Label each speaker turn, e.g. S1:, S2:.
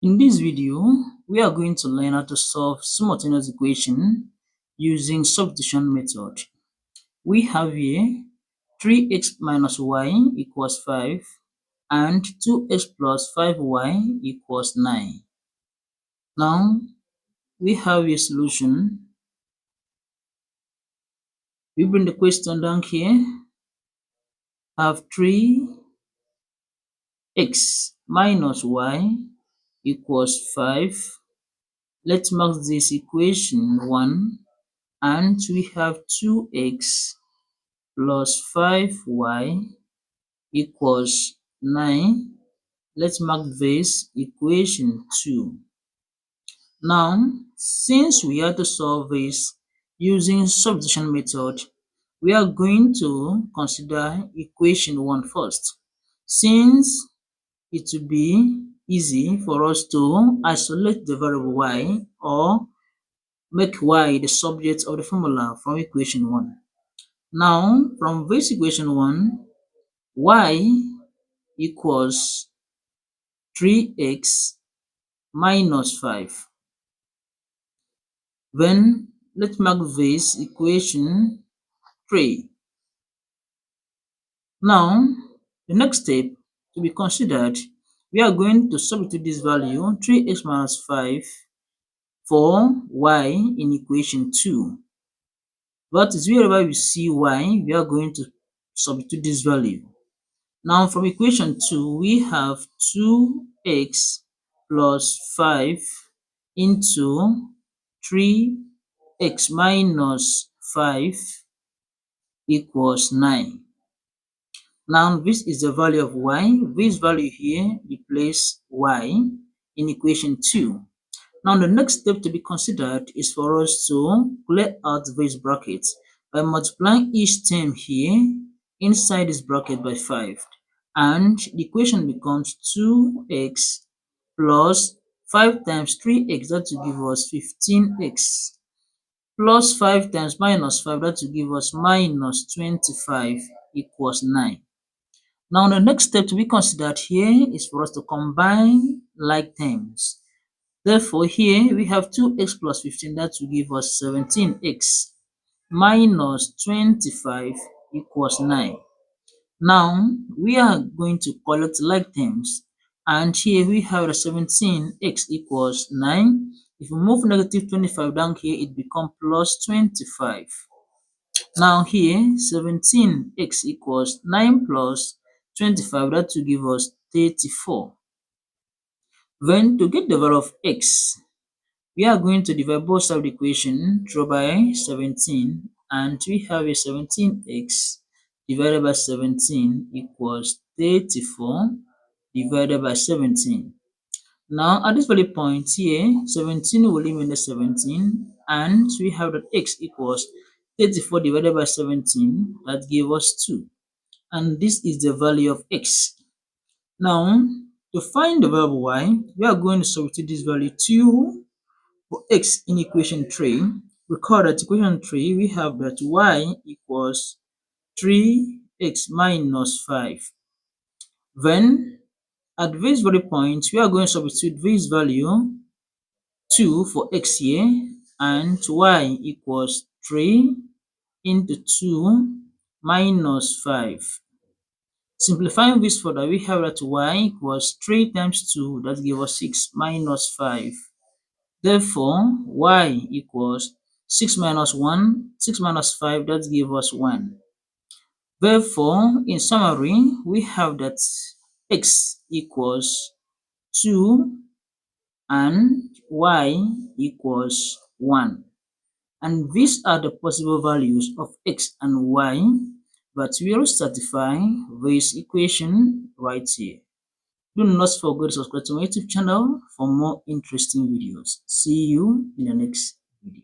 S1: In this video, we are going to learn how to solve simultaneous equation using substitution method. We have here 3x minus y equals 5 and 2x plus 5y equals 9. Now, we have a solution. We bring the question down here. Have 3x minus y equals 5. Let's mark this equation 1. And we have 2x plus 5y equals 9. Let's mark this equation 2. Now, since we have to solve this using substitution method, we are going to consider equation 1 first. Since it will be easy for us to isolate the variable y or make y the subject of the formula from equation 1. Now, from this equation 1, y equals 3x minus 5. Then, let's mark this equation 3. Now, the next step to be considered, we are going to substitute this value 3x minus 5 for y in equation 2. But wherever we see y, we are going to substitute this value. Now from equation 2, we have 2x plus 5 into 3x minus 5 equals 9. Now this is the value of y. This value here replace y in equation 2. Now the next step to be considered is for us to clear out this bracket by multiplying each term here inside this bracket by 5. And the equation becomes 2x plus 5 times 3x, that will give us 15x, plus 5 times minus 5, that will give us minus 25 equals 9. Now the next step to be considered here is for us to combine like terms. Therefore, here we have 2x plus 15, that will give us 17x minus 25 equals 9. Now, we are going to collect like terms, and here we have the 17x equals 9. If we move negative 25 down here, it becomes plus 25. Now here, 17x equals 9 plus 25, that will give us 34. Then to get the value of x, we are going to divide both sides of the equation through by 17, and we have a 17x divided by 17 equals 34 divided by 17. Now at this very point here, 17 will eliminate 17, and we have that x equals 34 divided by 17, that gives us 2. And this is the value of x. Now, to find the variable y, we are going to substitute this value 2 for x in equation 3. Recall that equation 3, we have that y equals 3x minus 5. Then, at this very point, we are going to substitute this value 2 for x here, and y equals 3 into 2 minus 5. Simplifying this further, we have that y equals 3 times 2, that gives us 6 minus 5. Therefore, y equals 6 minus 1, 6 minus 5, that gives us 1. Therefore, in summary, we have that x equals 2 and y equals 1. And these are the possible values of x and y, but we will satisfy this equation right here. Do not forget to subscribe to my YouTube channel for more interesting videos. See you in the next video.